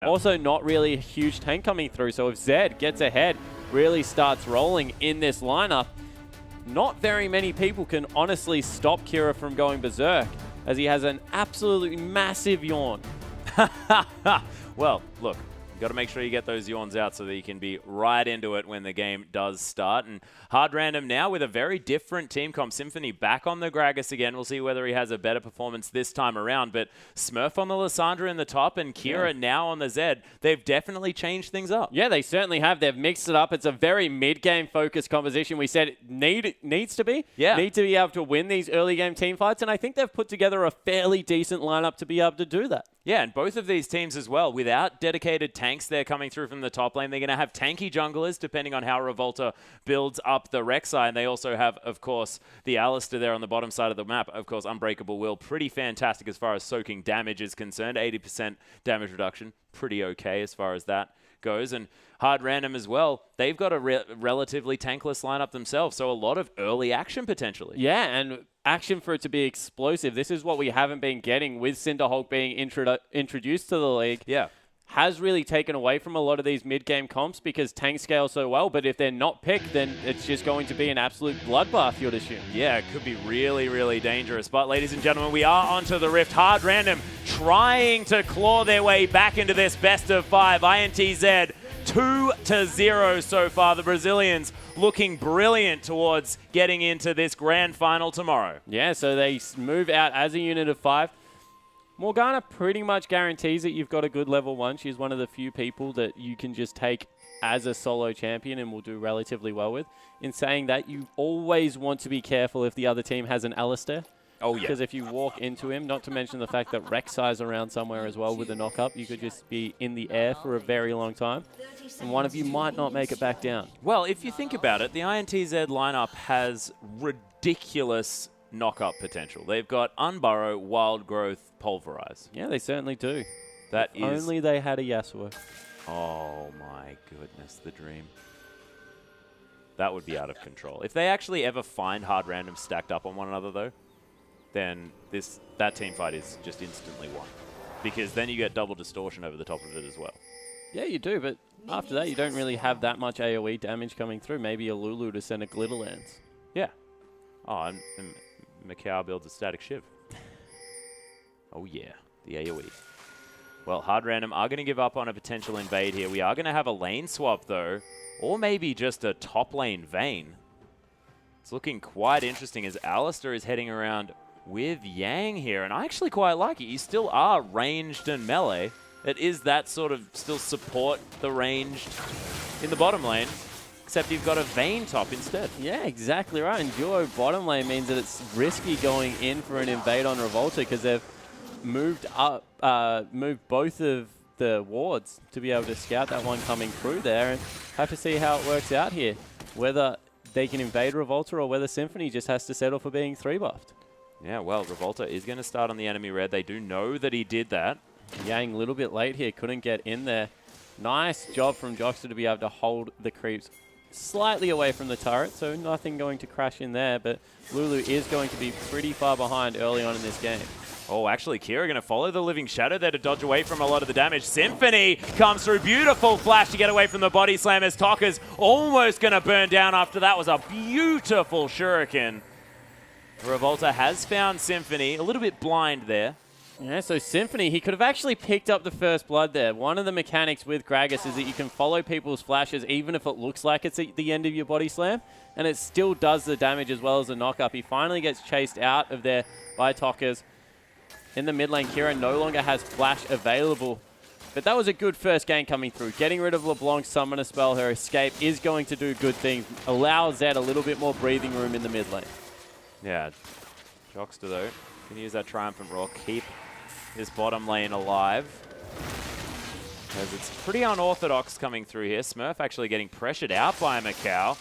Also, not really a huge tank coming through, so if Zed gets ahead, really starts rolling in this lineup, not very many people can honestly stop Kira from going berserk, as he has an absolutely massive yawn. Well, look, you got to make sure you get those yawns out so that you can be right into it when the game does start. And Hard Random now with a very different team comp. Symphony back on the Gragas again. We'll see whether he has a better performance this time around. But Smurf on the Lissandra in the top and Kira now on the Zed. They've definitely changed things up. Yeah, they certainly have. They've mixed it up. It's a very mid-game focused composition. We said it needs to be. Yeah. Need to be able to win these early game team fights. And I think they've put together a fairly decent lineup to be able to do that. Yeah, and both of these teams as well, without dedicated tanks they're coming through from the top lane, they're going to have tanky junglers, depending on how Revolta builds up the Rek'Sai. And they also have, of course, the Alistair there on the bottom side of the map. Of course, Unbreakable Will, pretty fantastic as far as soaking damage is concerned. 80% damage reduction, pretty okay as far as that goes. And Hard Random as well, they've got a relatively tankless lineup themselves, so a lot of early action potentially. Yeah, and action for it to be explosive. This is what we haven't been getting with Cinderhulk being introduced to the league. Yeah. Has really taken away from a lot of these mid-game comps because tanks scale so well, but if they're not picked, then it's just going to be an absolute bloodbath, you'd assume. Yeah, it could be really, really dangerous. But ladies and gentlemen, we are onto the Rift. Hard Random trying to claw their way back into this best of 5. INTZ 2-0 so far. The Brazilians looking brilliant towards getting into this grand final tomorrow. Yeah, so they move out as a unit of 5. Morgana pretty much guarantees that you've got a good level 1. She's one of the few people that you can just take as a solo champion and will do relatively well with. In saying that, you always want to be careful if the other team has an Alistair. Oh, yeah. Because if you walk into him, not to mention the fact that Rek'Sai's around somewhere as well with a knock-up, you could just be in the air for a very long time. And one of you might not make it back down. Well, if you think about it, the INTZ lineup has ridiculous knock-up potential. They've got Unburrow, Wild Growth, Pulverize. Yeah, they certainly do. That if is... only they had a Yasuo. Oh my goodness, the dream. That would be out of control. If they actually ever find Hard Random stacked up on one another, though, then that team fight is just instantly won. Because then you get double distortion over the top of it as well. Yeah, you do, but after that, you don't really have that much AoE damage coming through. Maybe a Lulu to send a Glitterlands. Yeah. Oh, and Macau builds a static shiv. Oh yeah, the AoE. Well, Hard Random are going to give up on a potential invade here. We are going to have a lane swap though, or maybe just a top lane Vayne. It's looking quite interesting as Alistair is heading around with Yang here, and I actually quite like it. You still are ranged and melee. It is that sort of still support the ranged in the bottom lane. Except you've got a Vayne top instead. Yeah, exactly right. And duo bottom lane means that it's risky going in for an invade on Revolta because they've moved both of the wards to be able to scout that one coming through there, and have to see how it works out here. Whether they can invade Revolta or whether Symphony just has to settle for being 3-buffed. Yeah, well, Revolta is going to start on the enemy red. They do know that he did that. Yang a little bit late here, couldn't get in there. Nice job from Joxer to be able to hold the creeps slightly away from the turret, so nothing going to crash in there, but Lulu is going to be pretty far behind early on in this game. Oh, actually, Kira going to follow the Living Shadow there to dodge away from a lot of the damage. Symphony comes through. Beautiful flash to get away from the body slam as Tokka's almost going to burn down after that. Was a beautiful shuriken. Revolta has found Symphony. A little bit blind there. Yeah, so Symphony, he could have actually picked up the first blood there. One of the mechanics with Gragas is that you can follow people's flashes even if it looks like it's at the end of your body slam, and it still does the damage as well as the knock-up. He finally gets chased out of there by Tokka's. In the mid lane, Kira no longer has flash available, but that was a good first game coming through. Getting rid of LeBlanc's summoner spell, her escape, is going to do good things. Allow Zed a little bit more breathing room in the mid lane. Yeah, Joxter though, can use that Triumphant Roar, keep this bottom lane alive. Because it's pretty unorthodox coming through here. Smurf actually getting pressured out by Macau,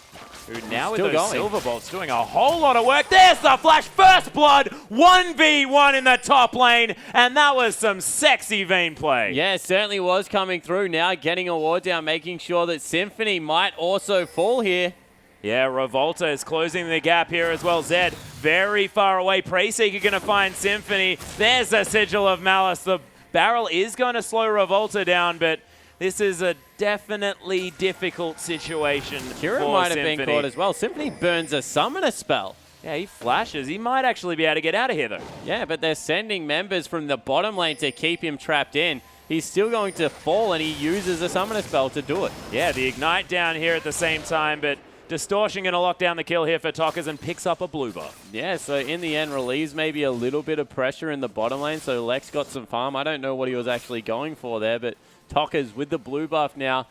who now with those Silver Bolts doing a whole lot of work. There's the flash, first blood, 1v1 in the top lane, and that was some sexy Vayne play. Yeah, it certainly was coming through. Now getting a ward down, making sure that Symphony might also fall here. Yeah, Revolta is closing the gap here as well. Zed very far away. Preyseeker going to find Symphony. There's the Sigil of Malice. The Barrel is going to slow Revolta down, but this is a definitely difficult situation Kira for might have Symphony. been caught as well. Symphony burns a summoner spell. Yeah, he flashes. He might actually be able to get out of here, though. Yeah, but they're sending members from the bottom lane to keep him trapped in. He's still going to fall, and he uses a summoner spell to do it. Yeah, the Ignite down here at the same time, but Distortion going to lock down the kill here for Tockers and picks up a blue buff. Yeah, so in the end, relieves maybe a little bit of pressure in the bottom lane, so Lex got some farm. I don't know what he was actually going for there, but Tockers with the blue buff now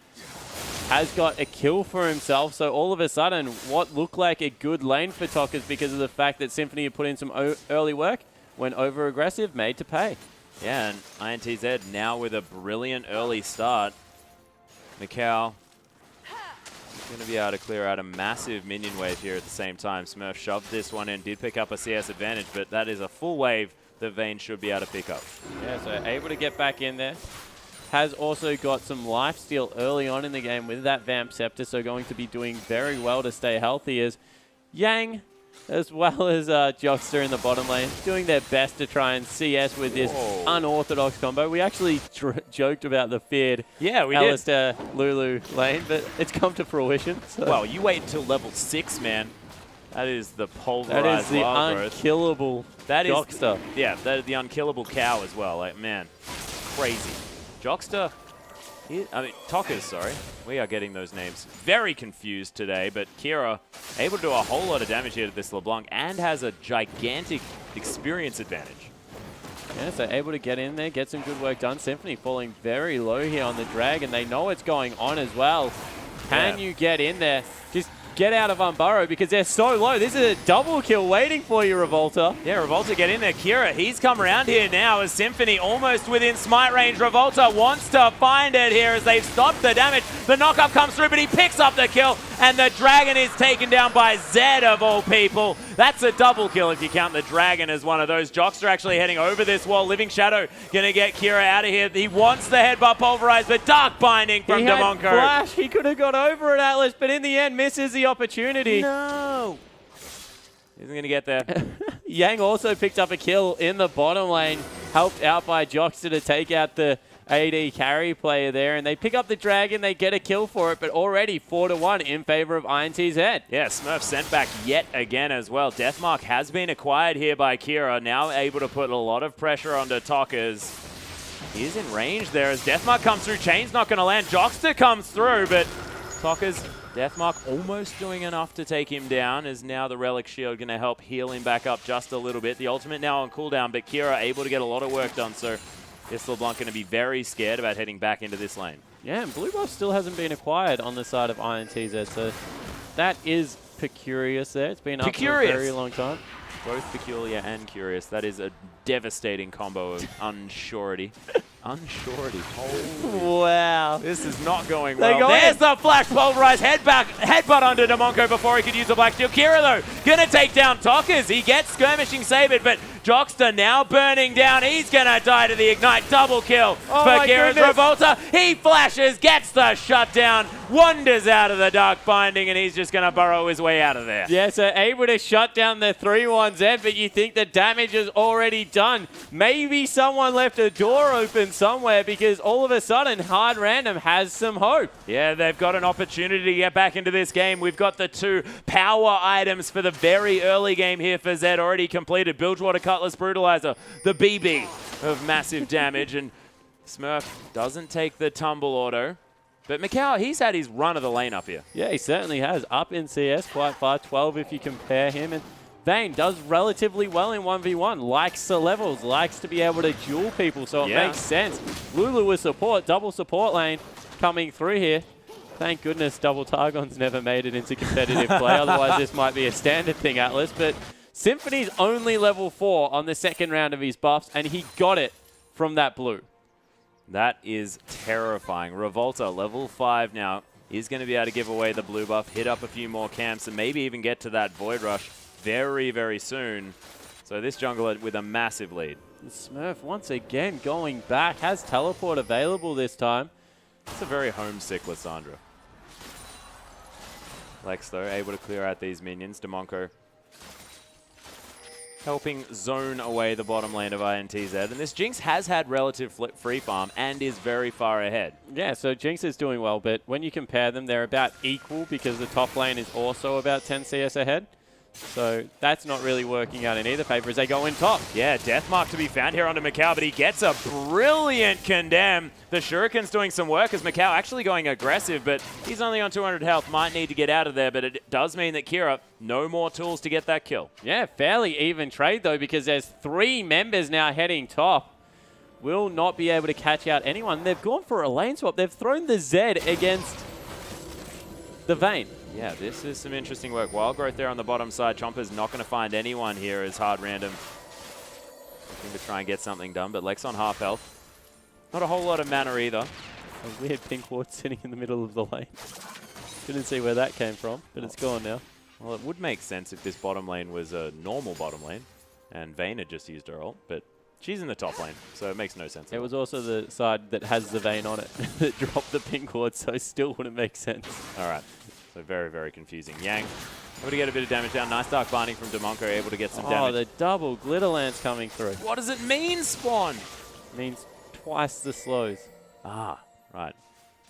has got a kill for himself. So all of a sudden, what looked like a good lane for Tockers because of the fact that Symphony had put in some early work, went over-aggressive, made to pay. Yeah, and INTZ now with a brilliant early start. Macau going to be able to clear out a massive minion wave here at the same time. Smurf shoved this one in, did pick up a CS advantage, but that is a full wave that Vayne should be able to pick up. Yeah, so able to get back in there. Has also got some lifesteal early on in the game with that Vamp Scepter, so going to be doing very well to stay healthy as Yang, as well as Jockster in the bottom lane, doing their best to try and CS with this unorthodox combo. We actually joked about the feared Alistair Lulu lane, but it's come to fruition. So. Well, you wait until level 6, man. That is the pulverized That is the wild unkillable Jockster. Yeah, that is the unkillable cow as well. Like, man, crazy. Jockster, Tockers, sorry. We are getting those names very confused today, but Kira able to do a whole lot of damage here to this LeBlanc and has a gigantic experience advantage. Yeah, so able to get in there, get some good work done. Symphony falling very low here on the Dragon. They know what's going on as well. Can you get in there? Just get out of Unburrow because they're so low. This is a double kill waiting for you, Revolta. Yeah, Revolta get in there. Kira, he's come around here now as Symphony almost within smite range. Revolta wants to find it here as they've stopped the damage. The knockup comes through, but he picks up the kill, and the Dragon is taken down by Zed of all people. That's a double kill if you count the Dragon as one of those. Jockster actually heading over this wall. Living Shadow gonna get Kira out of here. He wants the headbutt pulverized, but Dark Binding from Demonko. Flash. He could have got over it, Atlas, but in the end misses the opportunity. No. Isn't going to get there. Yang also picked up a kill in the bottom lane, helped out by Jockster to take out the AD carry player there, and they pick up the Dragon, they get a kill for it, but already 4-1 in favor of INTZ. Yeah, Smurf sent back yet again as well. Deathmark has been acquired here by Kira, now able to put a lot of pressure onto Tockers. He is in range there as Deathmark comes through. Chain's not going to land. Jockster comes through, but Tockers, Deathmark almost doing enough to take him down, as now the Relic Shield going to help heal him back up just a little bit. The ultimate now on cooldown, but Kira able to get a lot of work done, so this LeBlanc going to be very scared about heading back into this lane. Yeah, and blue buff still hasn't been acquired on the side of INTZ, so that is pecurious there. It's been up for a very long time. Both peculiar and curious. That is a devastating combo of unsurety. Unsurety. Holy. Wow. This is not going well. There's the flash pulverized headbutt onto Demonko before he could use the Black Steel. Kira, though, going to take down Tockers. He gets Skirmishing Sabred, but Jockster now burning down. He's going to die to the Ignite. Double kill for Kira's Revolta. He flashes, gets the shutdown, wanders out of the Dark Binding, and he's just going to burrow his way out of there. Yeah, so able to shut down the 3-1Z, but you think the damage is already done. Maybe someone left a door open somewhere because all of a sudden Hard Random has some hope. Yeah, they've got an opportunity to get back into this game. We've got the 2 power items for the very early game here for Zed already completed. Bilgewater Cutlass Brutalizer, the BB of massive damage, and Smurf doesn't take the tumble auto. But Macau, he's had his run of the lane up here. Yeah, he certainly has. Up in CS quite far, 12 if you compare him. And Vayne does relatively well in 1v1, likes the levels, likes to be able to duel people, so it makes sense. Lulu with support, double support lane coming through here. Thank goodness Double Targon's never made it into competitive play, otherwise this might be a standard thing, Atlas. But Symphony's only level 4 on the second round of his buffs, and he got it from that blue. That is terrifying. Revolta, level 5 now, is going to be able to give away the blue buff, hit up a few more camps, and maybe even get to that Void Rush very, very soon. So this jungler with a massive lead. Smurf once again going back, has teleport available this time. It's a very homesick Lissandra. Lex, though, able to clear out these minions. Demonko helping zone away the bottom lane of INTZ. And this Jinx has had relative free farm and is very far ahead. Yeah, so Jinx is doing well, but when you compare them, they're about equal because the top lane is also about 10 CS ahead. So that's not really working out in either favor as they go in top. Yeah, death mark to be found here onto Macau, but he gets a brilliant condemn. The Shuriken's doing some work as Macau actually going aggressive, but he's only on 200 health, might need to get out of there, but it does mean that Kira, no more tools to get that kill. Yeah, fairly even trade though because there's 3 members now heading top. Will not be able to catch out anyone. They've gone for a lane swap. They've thrown the Z against the Vayne. Yeah, this is some interesting work. Wild Growth there on the bottom side. Chomper's not going to find anyone here as hard random. Looking to try and get something done, but Lex on half health. Not a whole lot of mana either. A weird pink ward sitting in the middle of the lane. Didn't see where that came from, but it's gone now. Well, it would make sense if this bottom lane was a normal bottom lane and Vayne had just used her ult, but she's in the top lane, so it makes no sense. It was also the side that has the Vayne on it that dropped the pink ward, so it still wouldn't make sense. All right. So very, very confusing. Yang able to get a bit of damage down. Nice dark binding from Demonko, able to get some damage. Oh, the double glitter lance coming through. What does it mean, Spawn? Means twice the slows. Ah, right.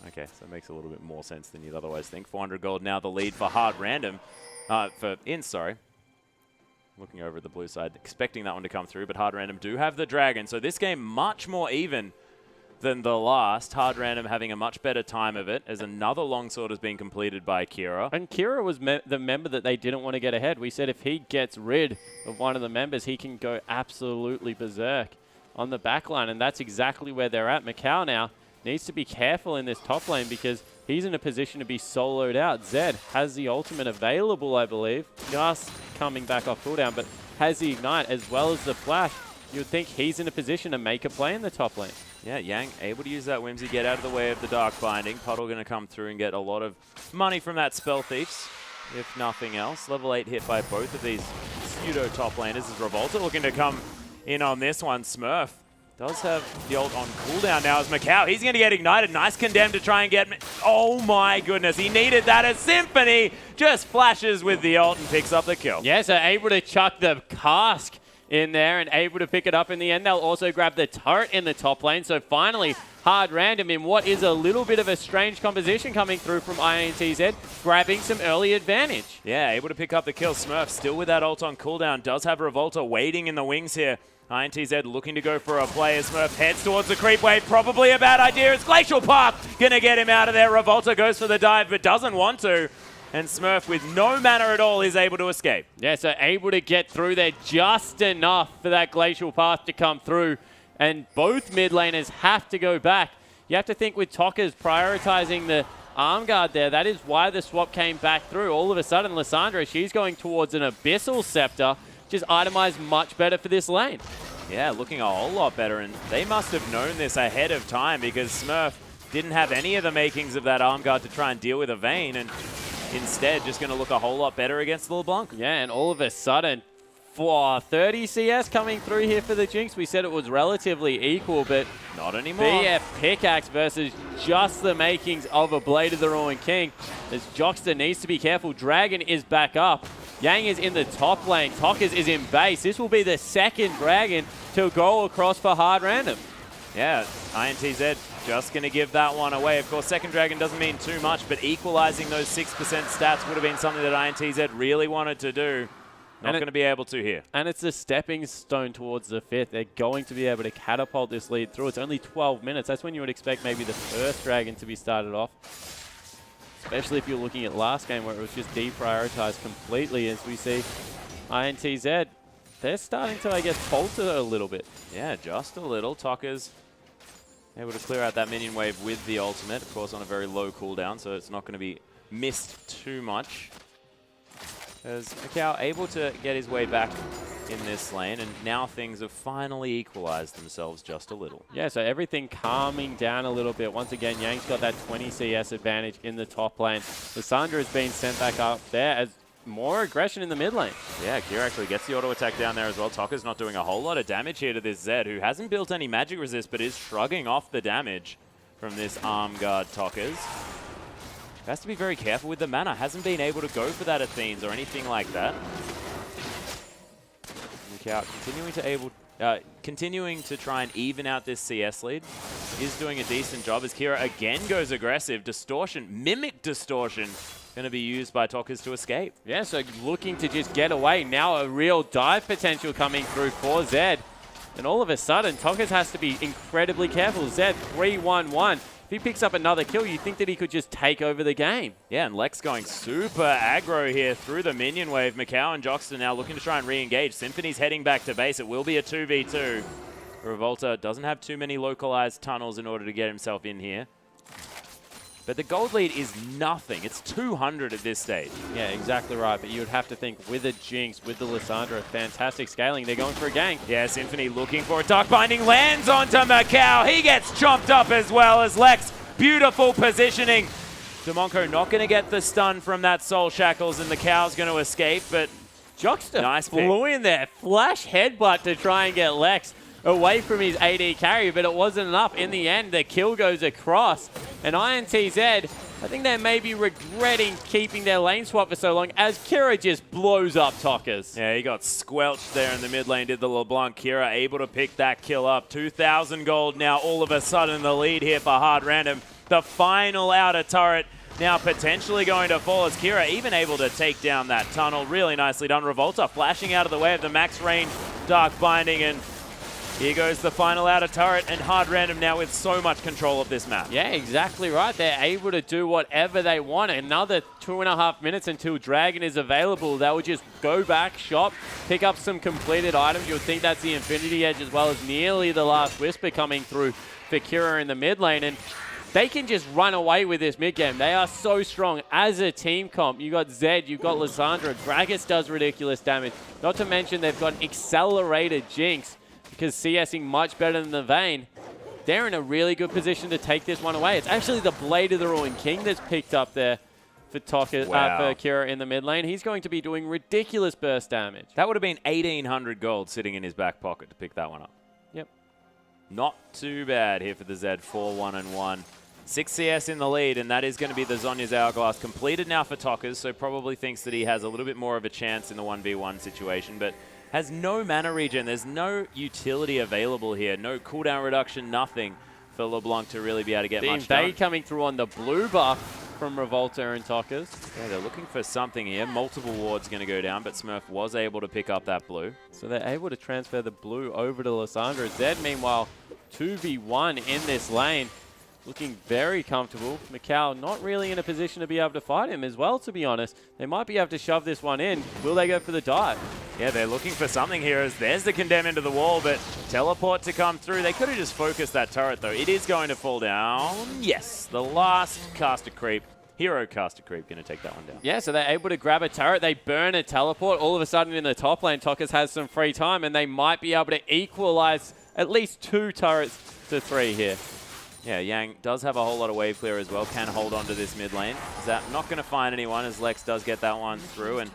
Okay, so it makes a little bit more sense than you'd otherwise think. 400 gold now the lead for hard random. For INTZ, sorry. Looking over at the blue side, expecting that one to come through, but hard random do have the dragon. So this game much more even than the last. Hard random having a much better time of it as another longsword has been completed by Kira. And Kira was the member that they didn't want to get ahead. We said if he gets rid of one of the members, he can go absolutely berserk on the back line, and that's exactly where they're at. Macau now needs to be careful in this top lane because he's in a position to be soloed out. Zed has the ultimate available, I believe, just coming back off cooldown, but has the ignite as well as the flash. You would think he's in a position to make a play in the top lane. Yeah, Yang able to use that Whimsy, get out of the way of the Dark Binding. Puddle going to come through and get a lot of money from that Spell Thieves, if nothing else. Level 8 hit by both of these pseudo top laners as Revolta looking to come in on this one. Smurf does have the ult on cooldown now as Macau. He's going to get ignited. Nice condemn to try and get... Oh my goodness, he needed that as Symphony just flashes with the ult and picks up the kill. Yeah, so able to chuck the cask in there and able to pick it up in the end. They'll also grab the turret in the top lane. So finally, hard random in what is a little bit of a strange composition coming through from INTZ, grabbing some early advantage. Yeah, able to pick up the kill. Smurf still with that ult on cooldown. Does have Revolta waiting in the wings here. INTZ looking to go for a play as Smurf heads towards the creep wave. Probably a bad idea. It's Glacial Path going to get him out of there. Revolta goes for the dive but doesn't want to. And Smurf, with no mana at all, is able to escape. Yeah, so able to get through there just enough for that Glacial Path to come through. And both mid laners have to go back. You have to think with Tokka's prioritizing the arm guard there, that is why the swap came back through. All of a sudden, Lissandra, she's going towards an Abyssal Scepter, which is itemized much better for this lane. Yeah, looking a whole lot better. And they must have known this ahead of time because Smurf didn't have any of the makings of that arm guard to try and deal with a Vayne. And instead, just going to look a whole lot better against LeBlanc. Yeah, and all of a sudden, for 30 CS coming through here for the Jinx. We said it was relatively equal, but not anymore. BF Pickaxe versus just the makings of a Blade of the Ruined King. As Jockster needs to be careful. Dragon is back up. Yang is in the top lane. Tokkas is in base. This will be the second Dragon to go across for hard random. Yeah, INTZ just going to give that one away. Of course, second Dragon doesn't mean too much, but equalizing those 6% stats would have been something that INTZ really wanted to do. Not going to be able to here. And it's a stepping stone towards the fifth. They're going to be able to catapult this lead through. It's only 12 minutes. That's when you would expect maybe the first Dragon to be started off. Especially if you're looking at last game where it was just deprioritized completely, as we see INTZ. They're starting to, I guess, falter a little bit. Yeah, just a little. Tokka's able to clear out that minion wave with the ultimate, of course on a very low cooldown, so it's not going to be missed too much. As Macau able to get his way back in this lane, and now things have finally equalized themselves just a little. Yeah, so everything calming down a little bit. Once again, Yang's got that 20 CS advantage in the top lane. Lissandra has been sent back up there as more aggression in the mid lane. Yeah, Kira actually gets the auto attack down there as well. Tokka's not doing a whole lot of damage here to this Zed, who hasn't built any magic resist, but is shrugging off the damage from this arm guard Tokka's. Has to be very careful with the mana. Hasn't been able to go for that Athenes or anything like that. Macau continuing to try and even out this CS lead. Is doing a decent job as Kira again goes aggressive. Distortion, Mimic Distortion, going to be used by Tokas to escape. Yeah, so looking to just get away. Now a real dive potential coming through for Zed. And all of a sudden, Tokas has to be incredibly careful. Zed 3-1-1. If he picks up another kill, you think that he could just take over the game. Yeah, and Lex going super aggro here through the minion wave. Macau and Joxter now looking to try and re-engage. Symphony's heading back to base. It will be a 2v2. Revolta doesn't have too many localized tunnels in order to get himself in here. But the gold lead is nothing. It's 200 at this stage. Yeah, exactly right. But you would have to think with a Jinx, with the Lissandra, fantastic scaling. They're going for a gank. Yeah, Symphony looking for it. Dark Binding lands onto Macau. He gets chomped up as well as Lex. Beautiful positioning. Demonco not going to get the stun from that Soul Shackles, and the Cow's going to escape, but Joxter nice pick. flew in there. Flash headbutt to try and get Lex away from his AD carry, but it wasn't enough. In the end, the kill goes across. And INTZ, I think they may be regretting keeping their lane swap for so long as Kira just blows up Tokas. Yeah, he got squelched there in the mid lane, did the LeBlanc. Kira able to pick that kill up. 2,000 gold now all of a sudden the lead here for Hard Random. The final outer turret now potentially going to fall as Kira even able to take down that tunnel. Really nicely done. Revolta flashing out of the way of the max range Dark Binding, and here goes the final outer turret, and Hard Random now with so much control of this map. Yeah, exactly right. They're able to do whatever they want. Another 2.5 minutes until Dragon is available. They will just go back, shop, pick up some completed items. You'll think that's the Infinity Edge as well as nearly the last Whisper coming through for Kira in the mid lane. And they can just run away with this mid game. They are so strong as a team comp. You got Zed, you've got Lissandra. Gragas does ridiculous damage. Not to mention they've got an accelerated Jinx, because CSing much better than the Vayne. They're in a really good position to take this one away. It's actually the Blade of the Ruined King that's picked up there for Tokas, wow. for Kira in the mid lane. He's going to be doing ridiculous burst damage. That would have been 1,800 gold sitting in his back pocket to pick that one up. Yep. Not too bad here for the Zed, 4-1-1. 6 CS in the lead, and that is going to be the Zhonya's Hourglass completed now for Tokas, so probably thinks that he has a little bit more of a chance in the 1v1 situation, but has no mana regen. There's no utility available here. No cooldown reduction, nothing for LeBlanc to really be able to get much done. The invade coming through on the blue buff from Revolta and Tokas. Yeah, they're looking for something here. Multiple wards going to go down, but Smurf was able to pick up that blue. So they're able to transfer the blue over to Lissandra. Zed, meanwhile, 2v1 in this lane. Looking very comfortable. Macau not really in a position to be able to fight him as well, to be honest. They might be able to shove this one in. Will they go for the dive? Yeah, they're looking for something here as there's the Condemn into the wall, but teleport to come through. They could have just focused that turret, though. It is going to fall down. Yes, the last caster creep. Hero caster creep going to take that one down. Yeah, so they're able to grab a turret. They burn a teleport. All of a sudden in the top lane, Tokas has some free time, and they might be able to equalize at least 2 turrets to 3 here. Yeah, Yang does have a whole lot of wave clear as well. Can hold on to this mid lane. Zap not going to find anyone as Lex does get that one through and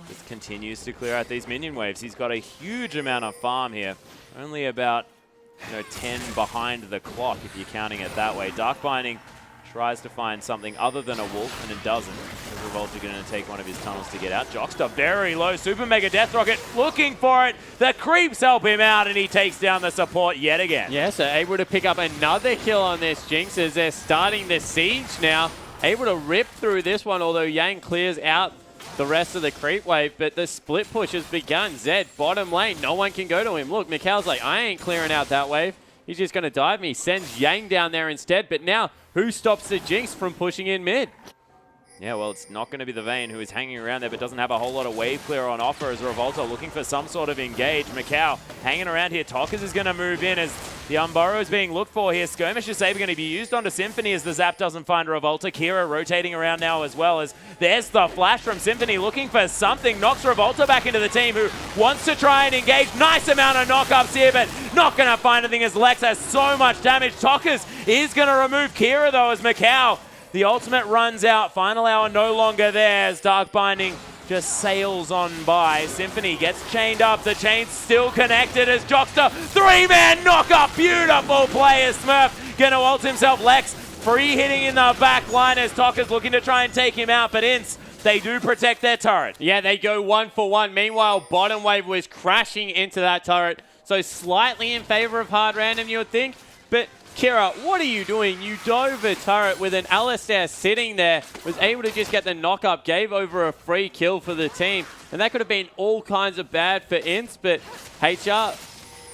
just continues to clear out these minion waves. He's got a huge amount of farm here. Only about 10 behind the clock if you're counting it that way. Dark Binding tries to find something other than a wolf, and it doesn't. Revolta going to take one of his tunnels to get out. Joxter very low. Super Mega Death Rocket looking for it. The creeps help him out, and he takes down the support yet again. Yeah, so able to pick up another kill on this Jinx as they're starting the siege now. Able to rip through this one, although Yang clears out the rest of the creep wave, but the split push has begun. Zed, bottom lane, no one can go to him. Look, Mikhail's like, I ain't clearing out that wave. He's just going to dive me. Sends Yang down there instead, but now who stops the Jinx from pushing in mid? Yeah, well, it's not going to be the Vayne who is hanging around there but doesn't have a whole lot of wave clear on offer as Revolta looking for some sort of engage. Macau hanging around here. Tokas is going to move in as the Umburrow is being looked for here. Skirmish is going to be used onto Symphony as the Zap doesn't find Revolta. Kira rotating around now as well as there's the flash from Symphony looking for something. Knocks Revolta back into the team who wants to try and engage. Nice amount of knockups here, but not going to find anything as Lex has so much damage. Tokas is going to remove Kira though as Macau. The ultimate runs out. Final hour no longer there as Dark Binding just sails on by. Symphony gets chained up. The chain's still connected as Joxter. 3-man knock-up. Beautiful play as Smurf going to ult himself. Lex free hitting in the back line as Tokas looking to try and take him out. But INTZ they do protect their turret. Yeah, they go 1 for 1. Meanwhile, bottom wave was crashing into that turret. So slightly in favor of Hard Random, you would think. But Kira, what are you doing? You dove a turret with an Alistair sitting there, was able to just get the knock-up, gave over a free kill for the team. And that could have been all kinds of bad for INTZ, but HR,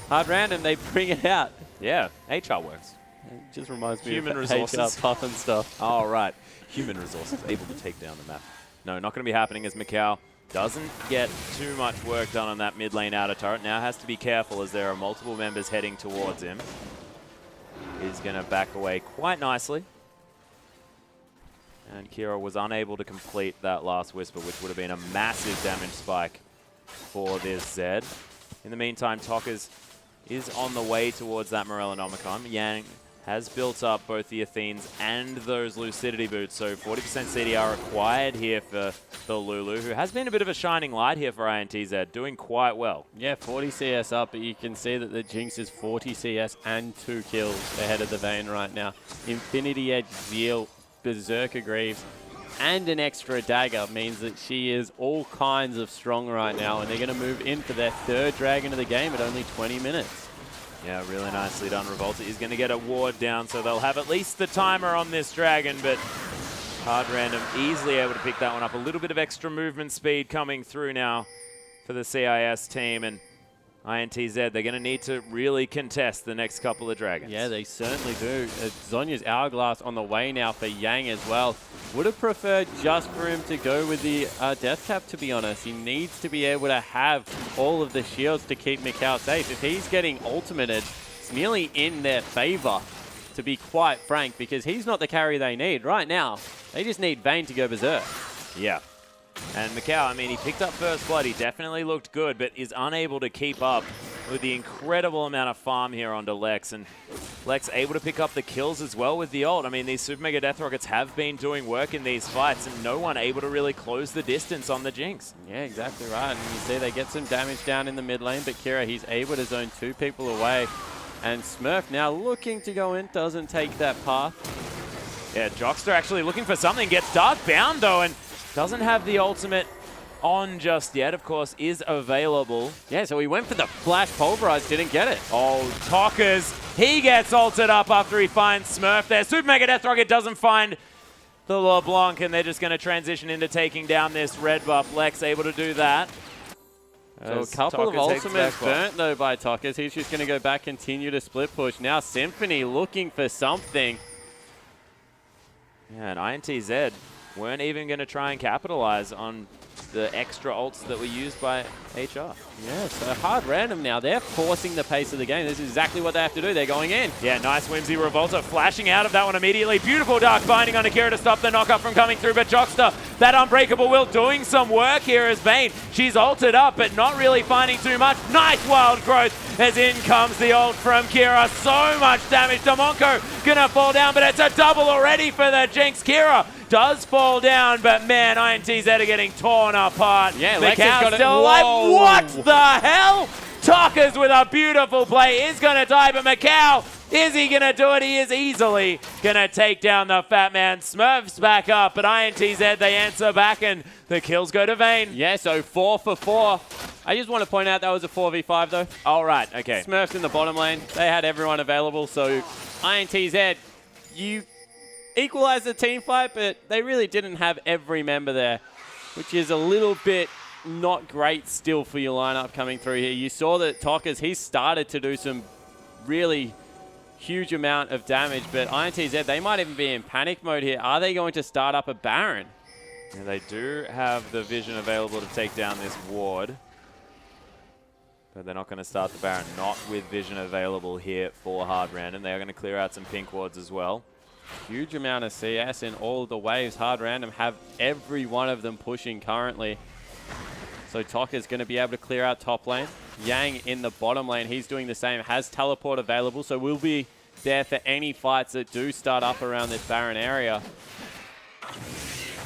Hard Random, they bring it out. Yeah, HR works. It just reminds me Human of resources. HR puff and stuff. All right. Human resources able to take down the map. No, not going to be happening as Macau doesn't get too much work done on that mid lane outer turret. Now has to be careful as there are multiple members heading towards him. He's going to back away quite nicely. And Kira was unable to complete that last Whisper, which would have been a massive damage spike for this Zed. In the meantime, Tockers is on the way towards that Morellonomicon. Yang has built up both the Athenes and those Lucidity boots, so 40% CDR required here for the Lulu, who has been a bit of a shining light here for INTZ, doing quite well. Yeah, 40 CS up, but you can see that the Jinx is 40 CS and 2 kills ahead of the Vayne right now. Infinity Edge, Zeal, Berserker Greaves, and an extra dagger means that she is all kinds of strong right now, and they're going to move in for their 3rd dragon of the game at only 20 minutes. Yeah, really nicely done. Revolta is going to get a ward down, so they'll have at least the timer on this dragon, but Hard Random easily able to pick that one up. A little bit of extra movement speed coming through now for the CIS team, and INTZ, they're going to need to really contest the next couple of dragons. Yeah, they certainly do. Zonya's Hourglass on the way now for Yang as well. Would have preferred just for him to go with the Death Cap, to be honest. He needs to be able to have all of the shields to keep Macau safe. If he's getting ultimated, it's nearly in their favor, to be quite frank, because he's not the carry they need. Right now, they just need Vayne to go berserk. Yeah. And Macau, I mean, he picked up first blood. He definitely looked good, but is unable to keep up with the incredible amount of farm here onto Lex. And Lex able to pick up the kills as well with the ult. I mean, these Super Mega Death Rockets have been doing work in these fights, and no one able to really close the distance on the Jinx. Yeah, exactly right. And you see they get some damage down in the mid lane, but Kira, he's able to zone 2 people away. And Smurf now looking to go in, doesn't take that path. Yeah, Jockster actually looking for something. Gets dark bound, though, and doesn't have the ultimate on just yet. Of course, is available. Yeah, so he went for the flash pulverize, didn't get it. Oh, Tockers, he gets ulted up after he finds Smurf there. Super Mega Death Rocket doesn't find the LeBlanc, and they're just going to transition into taking down this red buff. Lex able to do that. So a couple of ultimates burnt, though, by Tockers. He's just going to go back, continue to split push. Now Symphony looking for something. Yeah, and INTZ weren't even going to try and capitalize on the extra ults that were used by HR. Yeah, so Hard Random now. They're forcing the pace of the game. This is exactly what they have to do. They're going in. Yeah, nice Whimsy Revolta flashing out of that one immediately. Beautiful Dark Binding on Akira to stop the knockup from coming through, but Jockster, that Unbreakable Will doing some work here as Vayne. She's ulted up, but not really finding too much. Nice Wild Growth as in comes the ult from Kira. So much damage. Damonko gonna fall down, but it's a double already for the Jinx. Kira does fall down, but man, INTZ are getting torn apart. Yeah, Macau still alive. What the hell? Tockers with a beautiful play is going to die, but Macau, is he going to do it? He is easily going to take down the fat man. Smurfs back up, but INTZ, they answer back, and the kills go to Vayne. Yeah, so 4 for 4. I just want to point out that was a 4v5, though. All right, okay. Smurfs in the bottom lane. They had everyone available, so INTZ, you equalized the team fight, but they really didn't have every member there, which is a little bit not great still for your lineup coming through here. You saw that Tockers, he started to do some really huge amount of damage, but INTZ, they might even be in panic mode here. Are they going to start up a Baron? Yeah, they do have the vision available to take down this ward, but they're not going to start the Baron. Not with vision available here for Hard Random. They are going to clear out some pink wards as well. Huge amount of CS in all of the waves. Hard Random have every one of them pushing currently. So Tokka's going to be able to clear out top lane. Yang in the bottom lane, he's doing the same. Has teleport available, so we'll be there for any fights that do start up around this Baron area.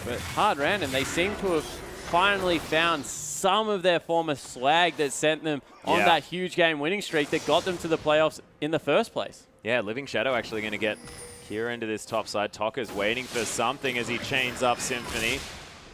But Hard Random, they seem to have finally found some of their former swag that sent them on that huge game winning streak that got them to the playoffs in the first place. Yeah, Living Shadow actually going to get Kira into this top side. Tokka's waiting for something as he chains up Symphony.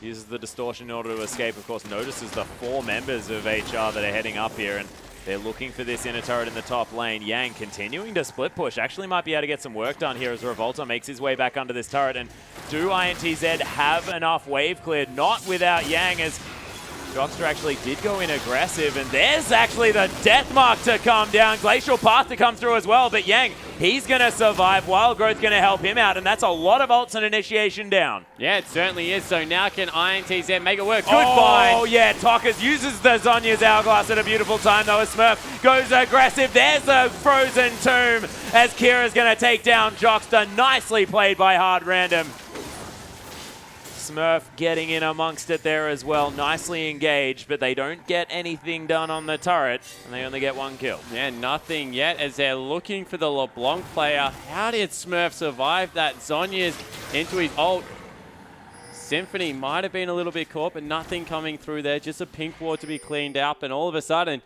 Uses the distortion in order to escape. Of course, notices the 4 members of HR that are heading up here, and they're looking for this inner turret in the top lane. Yang continuing to split push. Actually might be able to get some work done here as Revolta makes his way back under this turret. And do INTZ have enough wave cleared? Not without Yang, as Jockster actually did go in aggressive, and there's actually the death mark to come down. Glacial Path to come through as well, but Yang, he's going to survive. Wild Growth going to help him out, and that's a lot of ults and initiation down. Yeah, it certainly is. So now can INTZ make it work? Good Oh, find. yeah, Tokas uses the Zhonya's Hourglass at a beautiful time, though, as Smurf goes aggressive. There's a Frozen Tomb as Kira's going to take down Jockster. Nicely played by Hard Random. Smurf getting in amongst it there as well. Nicely engaged, but they don't get anything done on the turret, and they only get 1 kill. Yeah, nothing yet as they're looking for the LeBlanc player. How did Smurf survive that? Zhonya's into his ult. Symphony might have been a little bit caught, but nothing coming through there. Just a pink ward to be cleaned up, and all of a sudden,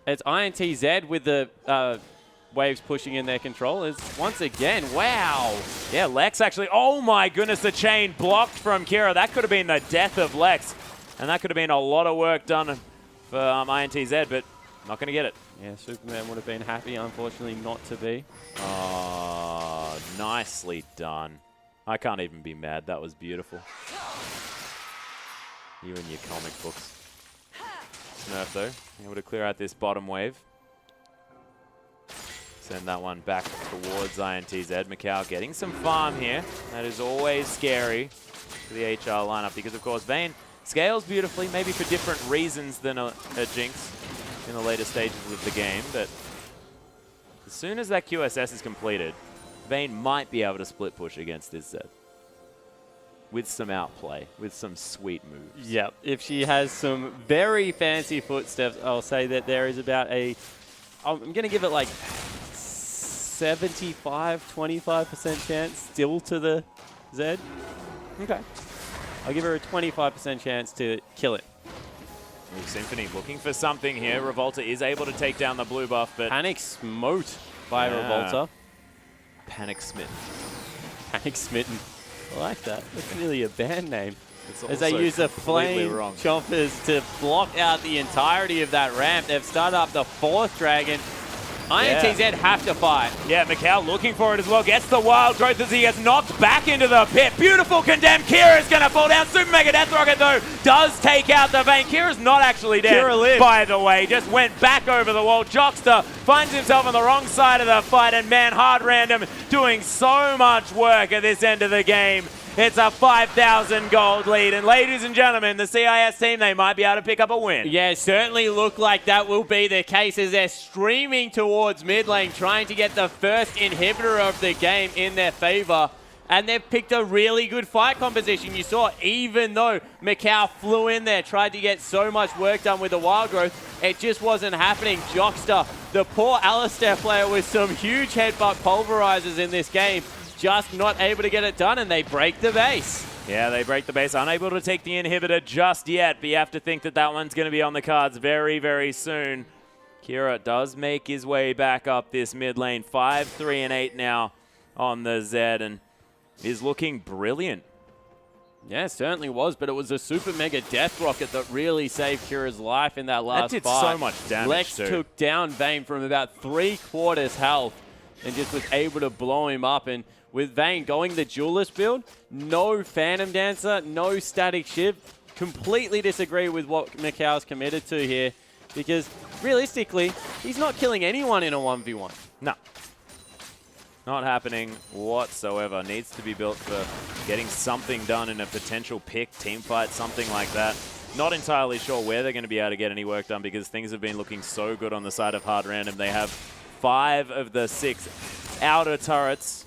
it's INTZ with the waves pushing in their control is once again, wow. Yeah, Lex actually, oh my goodness, the chain blocked from Kira. That could have been the death of Lex, and that could have been a lot of work done for INTZ, but not going to get it. Yeah, Superman would have been happy, unfortunately not to be. Oh, nicely done. I can't even be mad. That was beautiful. You and your comic books. Smurf, though, able to clear out this bottom wave. Send that one back towards INTZ. Macau getting some farm here. That is always scary for the HR lineup because, of course, Vayne scales beautifully, maybe for different reasons than a Jinx in the later stages of the game. But as soon as that QSS is completed, Vayne might be able to split push against this Zed with some outplay, with some sweet moves. Yep, if she has some very fancy footsteps, I'll say that there is about a, I'm going to give it like 25% chance still to the Zed. Okay. I'll give her a 25% chance to kill it. Ooh, Symphony looking for something here. Revolta is able to take down the blue buff, but... Panic Smote by Revolta. Panic Smitten. Panic Smitten. I like that. That's really a band name. It's as they use the flame chompers to block out the entirety of that ramp. They've started up the 4th dragon. INTZ have to fight. Yeah, Macau looking for it as well. Gets the Wild Growth as he gets knocked back into the pit. Beautiful condemned. Kira is going to fall down. Super Mega Death Rocket, though, does take out the Vayne. Kira's not actually dead, Kira lived, by the way. Just went back over the wall. Jockster finds himself on the wrong side of the fight, and man, Hard Random doing so much work at this end of the game. It's a 5,000 gold lead. And ladies and gentlemen, the CIS team, they might be able to pick up a win. Yeah, certainly look like that will be the case as they're streaming towards mid lane, trying to get the first inhibitor of the game in their favor. And they've picked a really good fight composition. You saw, even though Macau flew in there, tried to get so much work done with the Wild Growth, it just wasn't happening. Jockster, the poor Alistair player with some huge headbutt pulverizers in this game, just not able to get it done, and they break the base. Yeah, they break the base. Unable to take the inhibitor just yet, but you have to think that that one's going to be on the cards very, very soon. Kira does make his way back up this mid lane. 5, 3, and 8 now on the Zed, and is looking brilliant. Yeah, it certainly was, but it was a super mega death rocket that really saved Kira's life in that last fight. That did so much damage, Lex took down Vayne from about 3/4 health and just was able to blow him up. And with Vayne going the duelist build, no Phantom Dancer, no Static Shiv. Completely disagree with what Macau's committed to here, because realistically, he's not killing anyone in a 1v1. No. Not happening whatsoever. Needs to be built for getting something done in a potential pick, team fight, something like that. Not entirely sure where they're going to be able to get any work done, because things have been looking so good on the side of Hard Random. They have 5 of the 6 outer turrets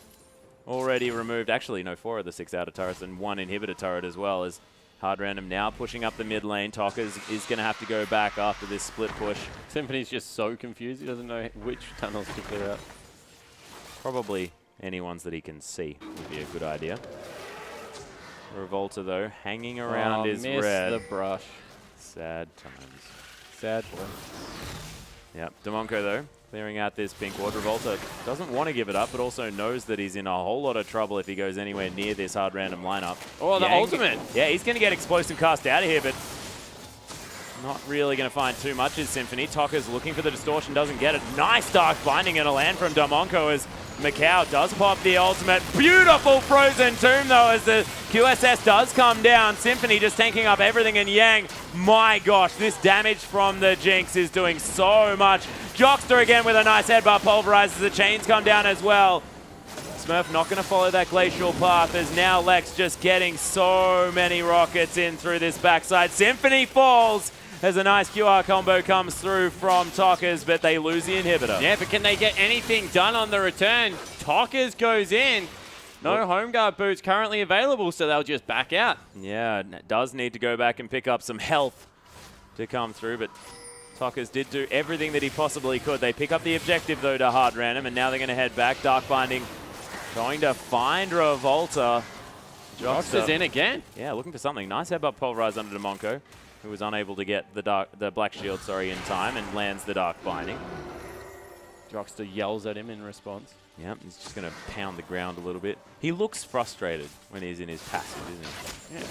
already removed. Actually, no, 4 of the 6 outer turrets and 1 inhibitor turret as well, as Hard Random now pushing up the mid lane. Tokas is going to have to go back after this split push. Symphony's just so confused. He doesn't know which tunnels to clear out. Probably any ones that he can see would be a good idea. Revolta, though, hanging around is red. The brush. Sad times. Sad boy. Yep. Demonko, though, clearing out this pink ward. Revolta doesn't want to give it up, but also knows that he's in a whole lot of trouble if he goes anywhere near this hard random lineup. Oh, the ultimate. Yeah, he's going to get explosive cast out of here, but not really going to find too much as Symphony. Tokka's looking for the distortion, doesn't get it. Nice Dark Binding and a land from Damonko as Macau does pop the ultimate. Beautiful Frozen Tomb, though, as the QSS does come down. Symphony just tanking up everything, and Yang, my gosh, this damage from the Jinx is doing so much. Jockster again with a nice headbutt, pulverizes the chains come down as well. Smurf not going to follow that glacial path as now Lex just getting so many rockets in through this backside. Symphony falls as a nice QR combo comes through from Tokka's, but they lose the inhibitor. Yeah, but can they get anything done on the return? Tokka's goes in. No home guard boots currently available, so they'll just back out. Yeah, does need to go back and pick up some health to come through, but Tokka's did do everything that he possibly could. They pick up the objective, though, to hard random, and now they're going to head back. Dark Binding going to find Revolta. Jockster's in again. Yeah, looking for something. Nice headbutt pulverize under Damonko, who was unable to get the black shield, in time, and lands the Dark Binding. Jockster yells at him in response. Yeah, he's just going to pound the ground a little bit. He looks frustrated when he's in his passive, isn't he? Yeah.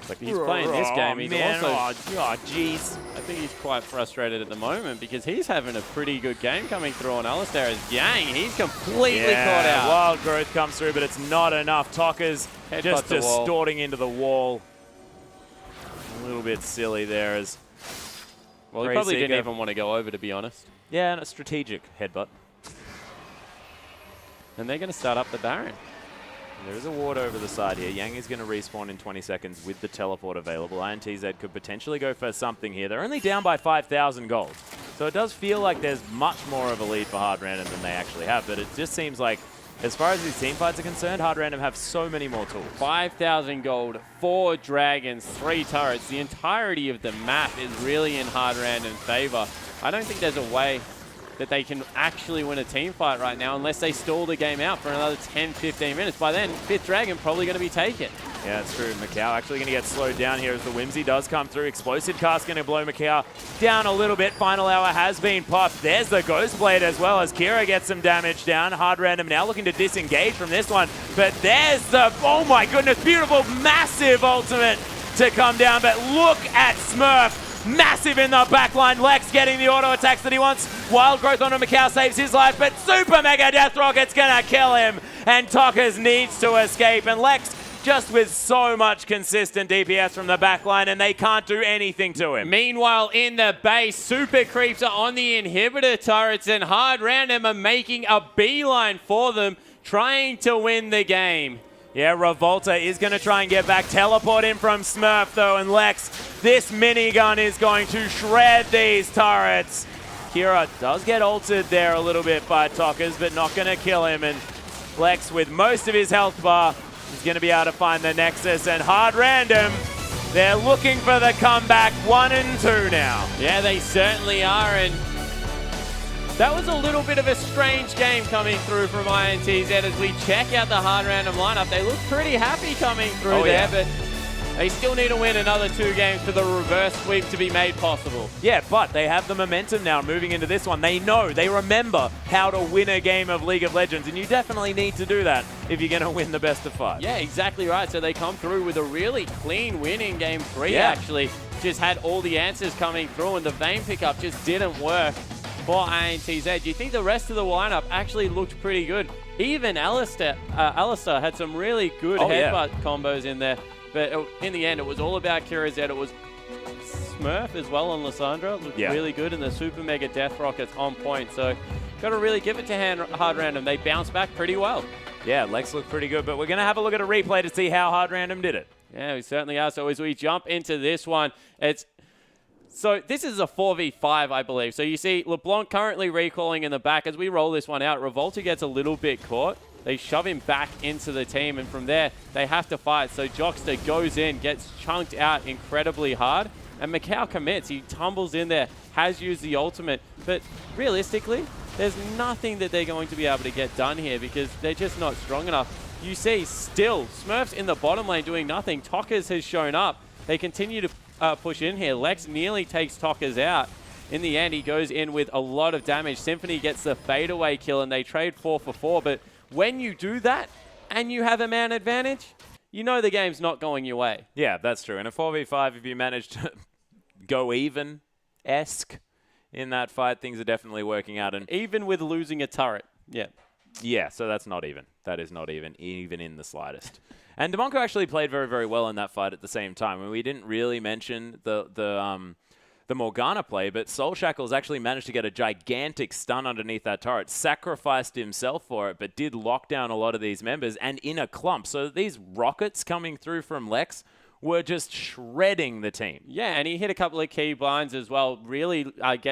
Like he's playing this game. He's also, oh, jeez. I think he's quite frustrated at the moment because he's having a pretty good game coming through on Alistair as Yang. He's completely caught out. Wild growth comes through, but it's not enough. Tokka's just distorting into the wall. A little bit silly there as... Well, he probably didn't even want to go over, to be honest. Yeah, and a strategic headbutt. And they're going to start up the Baron. There is a ward over the side here. Yang is going to respawn in 20 seconds with the teleport available. INTZ could potentially go for something here. They're only down by 5,000 gold. So it does feel like there's much more of a lead for Hard Random than they actually have. But it just seems like, as far as these team fights are concerned, Hard Random have so many more tools. 5,000 gold, 4 dragons, 3 turrets. The entirety of the map is really in Hard Random's favor. I don't think there's a way that they can actually win a team fight right now unless they stall the game out for another 10, 15 minutes. By then, 5th Dragon probably going to be taken. Yeah, it's true. Macau actually going to get slowed down here as the Whimsy does come through. Explosive cast going to blow Macau down a little bit. Final hour has been popped. There's the Ghost Blade as well as Kira gets some damage down. Hard Random now looking to disengage from this one. But there's the, oh my goodness, beautiful, massive ultimate to come down. But look at Smurf. Massive in the backline. Lex getting the auto attacks that he wants. Wild growth onto Macau saves his life, but Super Mega Death Rocket's gonna kill him. And Tokka's needs to escape. And Lex just with so much consistent DPS from the backline, and they can't do anything to him. Meanwhile, in the base, Super Creeps are on the inhibitor turrets, and Hard Random are making a beeline for them, trying to win the game. Yeah, Revolta is going to try and get back. Teleport in from Smurf, though, and Lex, this minigun is going to shred these turrets. Kira does get altered there a little bit by Tokka's, but not going to kill him. And Lex, with most of his health bar, is going to be able to find the Nexus. And Hard Random, they're looking for the comeback 1 and 2 now. Yeah, they certainly are. And that was a little bit of a strange game coming through from INTZ as we check out the Hard Random lineup. They look pretty happy coming through there, but they still need to win another 2 games for the reverse sweep to be made possible. Yeah, but they have the momentum now moving into this one. They know, they remember how to win a game of League of Legends, and you definitely need to do that if you're going to win the best of 5. Yeah, exactly right. So they come through with a really clean win in Game 3, actually. Just had all the answers coming through, and the Vayne pickup just didn't work for INTZ. Do you think the rest of the lineup actually looked pretty good? Even Alistair had some really good headbutt combos in there. But in the end, it was all about Kira Z. It was Smurf as well on Lissandra. Looked really good, and the Super Mega Death Rockets on point. So got to really give it to Hard Random. They bounced back pretty well. Yeah, Lex looked pretty good, but we're going to have a look at a replay to see how Hard Random did it. Yeah, we certainly are. So as we jump into this one, So this is a 4v5, I believe. So you see LeBlanc currently recalling in the back. As we roll this one out, Revolta gets a little bit caught. They shove him back into the team, and from there, they have to fight. So Jockster goes in, gets chunked out incredibly hard, and Macau commits. He tumbles in there, has used the ultimate, but realistically, there's nothing that they're going to be able to get done here because they're just not strong enough. You see, still, Smurf's in the bottom lane doing nothing. Tokka's has shown up. They continue to push in here. Lex nearly takes Tokka's out. in the end, he goes in with a lot of damage. Symphony gets the fadeaway kill, and they trade 4 for 4. But when you do that and you have a man advantage, you know the game's not going your way. Yeah, that's true. In a 4v5, if you manage to go even-esque in that fight, things are definitely working out. And even with losing a turret. Yeah. Yeah, so that's not even. That is not even in the slightest. And Demonko actually played very, very well in that fight at the same time. And we didn't really mention the Morgana play, but Soul Shackles actually managed to get a gigantic stun underneath that turret, sacrificed himself for it, but did lock down a lot of these members and in a clump. So these rockets coming through from Lex were just shredding the team. Yeah, and he hit a couple of key blinds as well, really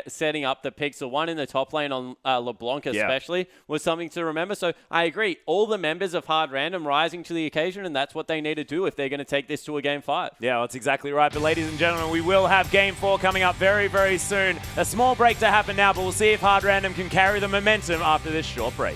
setting up the Pixel. One in the top lane on LeBlanc especially was something to remember. So I agree. All the members of Hard Random rising to the occasion, and that's what they need to do if they're going to take this to a Game 5. Yeah, that's exactly right. But ladies and gentlemen, we will have Game 4 coming up very, very soon. A small break to happen now, but we'll see if Hard Random can carry the momentum after this short break.